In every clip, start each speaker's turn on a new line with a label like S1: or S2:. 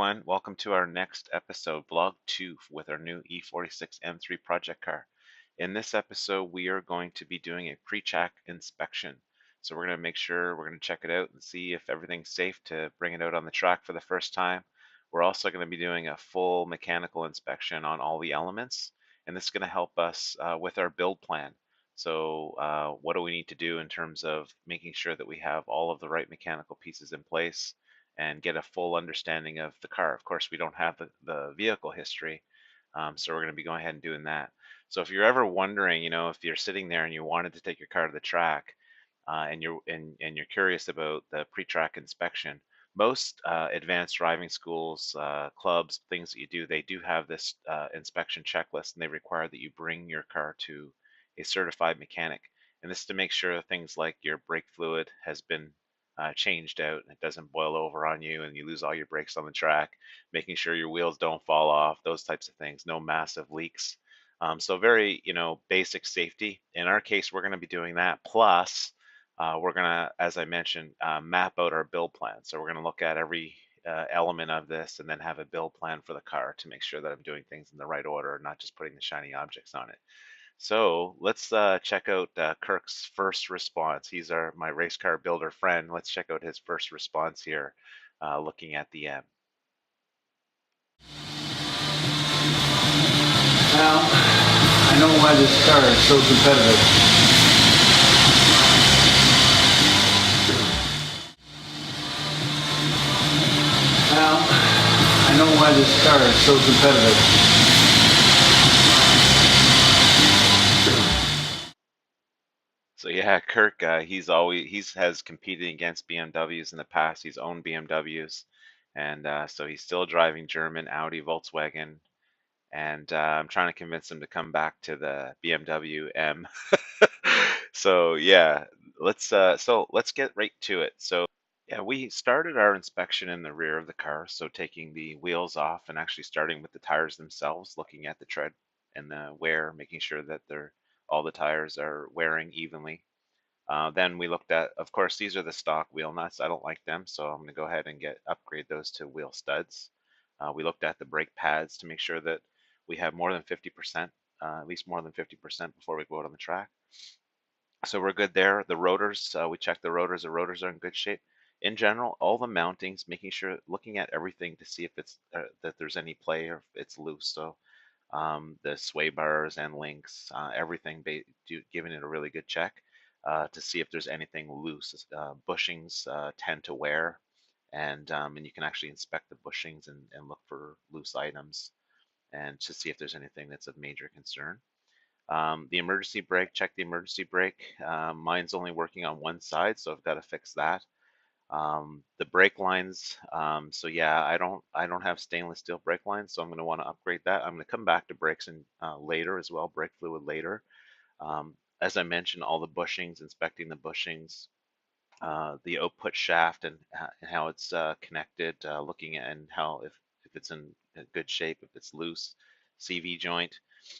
S1: everyone. Welcome to our next episode, Vlog 2, with our new E46 M3 project car. In this episode, we are going to be doing a pre-check inspection. So we're going to make sure, we're going to check it out and see if everything's safe to bring it out on the track for the first time. We're also going to be doing a full mechanical inspection on all the elements, and this is going to help us with our build plan. So what do we need to do in terms of making sure that we have all of the right mechanical pieces in place and get a full understanding of the car. Of course, we don't have the vehicle history, so we're going to be going ahead and doing that. So if you're ever wondering, if you're sitting there and you wanted to take your car to the track, and you're curious about the pre-track inspection, most advanced driving schools, clubs, things that you do, they do have this inspection checklist, and they require that you bring your car to a certified mechanic. And this is to make sure things like your brake fluid has been changed out and it doesn't boil over on you and you lose all your brakes on the track, making sure your wheels don't fall off, those types of things, no massive leaks. So very, basic safety. In our case, we're going to be doing that. Plus, we're going to, as I mentioned, map out our build plan. So we're going to look at every element of this and then have a build plan for the car to make sure that I'm doing things in the right order, not just putting the shiny objects on it. So let's check out Kirk's first response. He's my race car builder friend. Let's check out his first response here, looking at the M.
S2: Now, I know why this car is so competitive. Now, I know why this car is so competitive.
S1: So yeah, Kirk, has competed against BMWs in the past. He's owned BMWs, and so he's still driving German, Audi, Volkswagen, and I'm trying to convince him to come back to the BMW M. So yeah, let's get right to it. So yeah, we started our inspection in the rear of the car, so taking the wheels off and actually starting with the tires themselves, looking at the tread and the wear, making sure that all the tires are wearing evenly. Then we looked at, of course, these are the stock wheel nuts. I don't like them, so I'm going to go ahead and upgrade those to wheel studs. We looked at the brake pads to make sure that we have more than 50%, at least more than 50% before we go out on the track. So we're good there. The rotors, we checked the rotors. The rotors are in good shape. In general, all the mountings, making sure, looking at everything to see if it's that there's any play or if it's loose. So the sway bars and links, everything, giving it a really good check to see if there's anything loose. Bushings tend to wear, and you can actually inspect the bushings and look for loose items and to see if there's anything that's of major concern. The emergency brake, check the emergency brake. Mine's only working on one side, so I've got to fix that. The brake lines, so yeah, I don't have stainless steel brake lines, so I'm going to want to upgrade that. I'm going to come back to brakes and later as well, brake fluid later. As I mentioned, all the bushings, inspecting the bushings, the output shaft and how it's connected, looking at and how if it's in good shape, if it's loose, CV joint.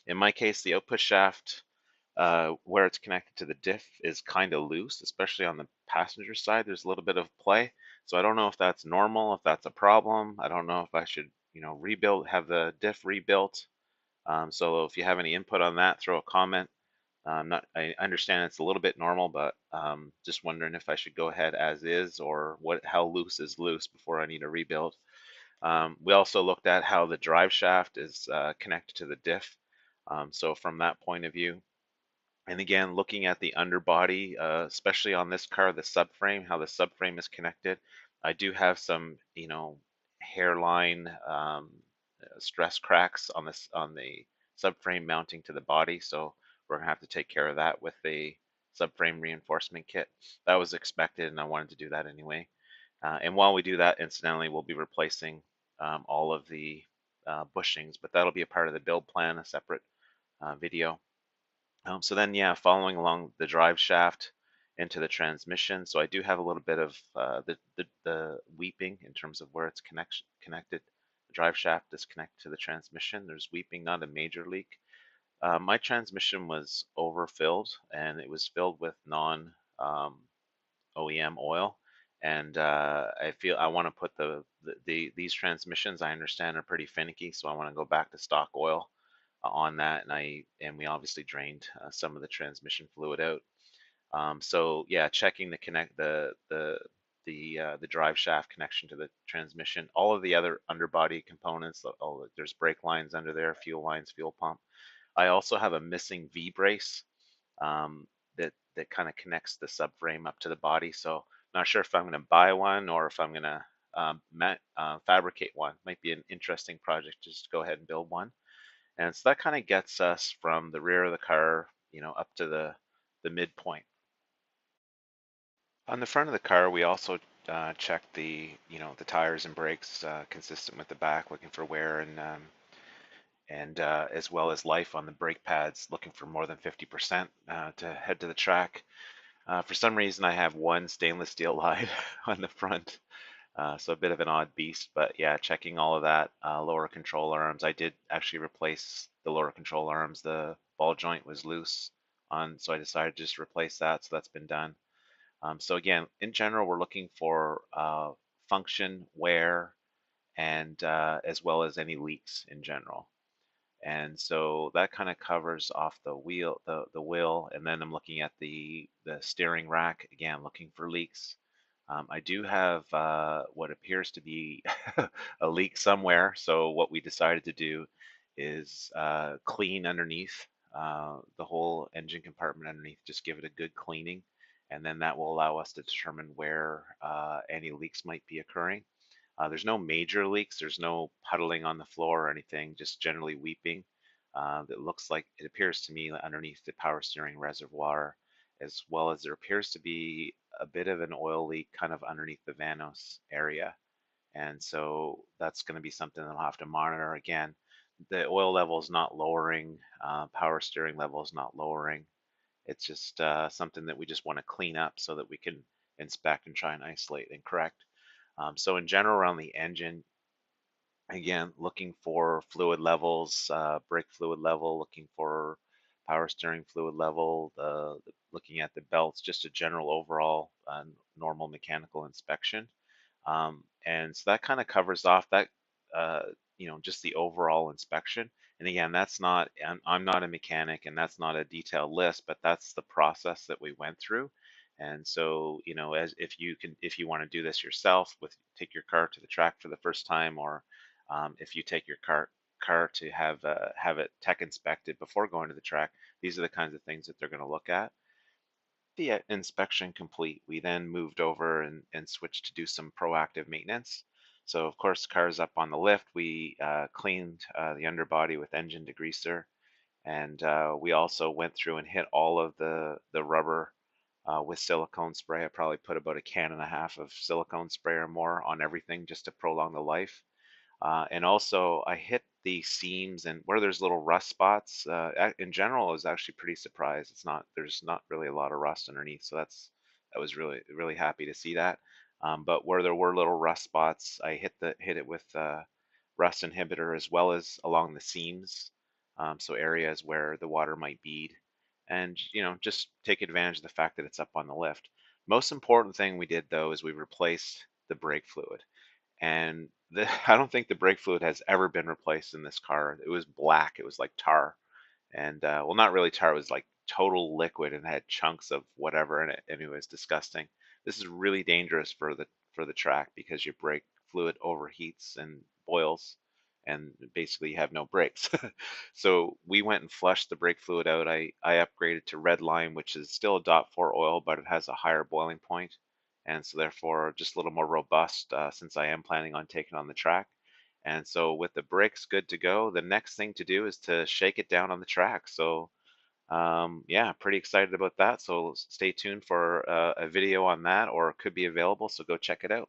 S1: In my case, the output shaft where it's connected to the diff is kind of loose, especially on the passenger side. There's a little bit of play, so I don't know if that's normal, if that's a problem. I don't know if I should, have the diff rebuilt. So if you have any input on that, throw a comment. I understand it's a little bit normal, but just wondering if I should go ahead as is or how loose is loose before I need a rebuild. We also looked at how the drive shaft is connected to the diff. So from that point of view, and again, looking at the underbody, especially on this car, the subframe, how the subframe is connected. I do have some, hairline stress cracks on the subframe mounting to the body, so we're gonna have to take care of that with the subframe reinforcement kit. That was expected, and I wanted to do that anyway. And while we do that, incidentally, we'll be replacing all of the bushings, but that'll be a part of the build plan, a separate video. So then, yeah, following along the drive shaft into the transmission. So I do have a little bit of the weeping in terms of where it's connected. The drive shaft is connected to the transmission. There's weeping, not a major leak. My transmission was overfilled, and it was filled with non-OEM oil. And I feel I want to put these transmissions I understand are pretty finicky, so I want to go back to stock oil on that, and we obviously drained some of the transmission fluid out. So yeah, checking the drive shaft connection to the transmission, all of the other underbody components, there's brake lines under there, fuel lines, fuel pump. I also have a missing V brace um, that kind of connects the subframe up to the body. So not sure if I'm going to buy one or if I'm going to fabricate one. Might be an interesting project just to go ahead and build one. And so that kind of gets us from the rear of the car, up to the midpoint. On the front of the car, we also checked the tires and brakes consistent with the back, looking for wear and as well as life on the brake pads, looking for more than 50% to head to the track. For some reason, I have one stainless steel line on the front, so a bit of an odd beast. But yeah, checking all of that, lower control arms. I did actually replace the lower control arms. The ball joint was loose so I decided to just replace that. So that's been done. So again, in general, we're looking for function, wear, and as well as any leaks in general. And so that kind of covers off the wheel, and then I'm looking at the steering rack again, looking for leaks. I do have what appears to be a leak somewhere. So what we decided to do is clean underneath the whole engine compartment underneath, just give it a good cleaning, and then that will allow us to determine where any leaks might be occurring. There's no major leaks. There's no puddling on the floor or anything, just generally weeping. That looks like it appears to me underneath the power steering reservoir, as well as there appears to be a bit of an oil leak kind of underneath the Vanos area. And so that's going to be something that I'll have to monitor. Again, the oil level is not lowering, power steering level is not lowering. It's just something that we just want to clean up so that we can inspect and try and isolate and correct. So in general, around the engine, again, looking for fluid levels, brake fluid level, looking for power steering fluid level, looking at the belts, just a general overall normal mechanical inspection. And so that kind of covers off that, just the overall inspection. And again, I'm not a mechanic and that's not a detailed list, but that's the process that we went through. And so, as if you want to do this yourself take your car to the track for the first time, or if you take your car to have it tech inspected before going to the track, these are the kinds of things that they're going to look at. The inspection complete, we then moved over and switched to do some proactive maintenance. So of course, the car is up on the lift. We cleaned the underbody with engine degreaser, and we also went through and hit all of the rubber with silicone spray. I probably put about a can and a half of silicone spray or more on everything just to prolong the life. And also, I hit the seams and where there's little rust spots. In general, I was actually pretty surprised. There's not really a lot of rust underneath, so that was really really happy to see that. But where there were little rust spots, I hit it with rust inhibitor as well as along the seams, so areas where the water might bead, and just take advantage of the fact that it's up on the lift. Most important thing we did though is we replaced the brake fluid. And I don't think the brake fluid has ever been replaced in this car. It was black. It was like tar, and well, not really tar. It was like total liquid and had chunks of whatever in it, and it was disgusting. This is really dangerous for the track because your brake fluid overheats and boils, and basically you have no brakes. So we went and flushed the brake fluid out. I upgraded to red line, which is still a .4 oil, but it has a higher boiling point, and so therefore just a little more robust since I am planning on taking on the track. And so with the brakes good to go, the next thing to do is to shake it down on the track. So yeah, pretty excited about that. So stay tuned for a video on that, or it could be available. So go check it out.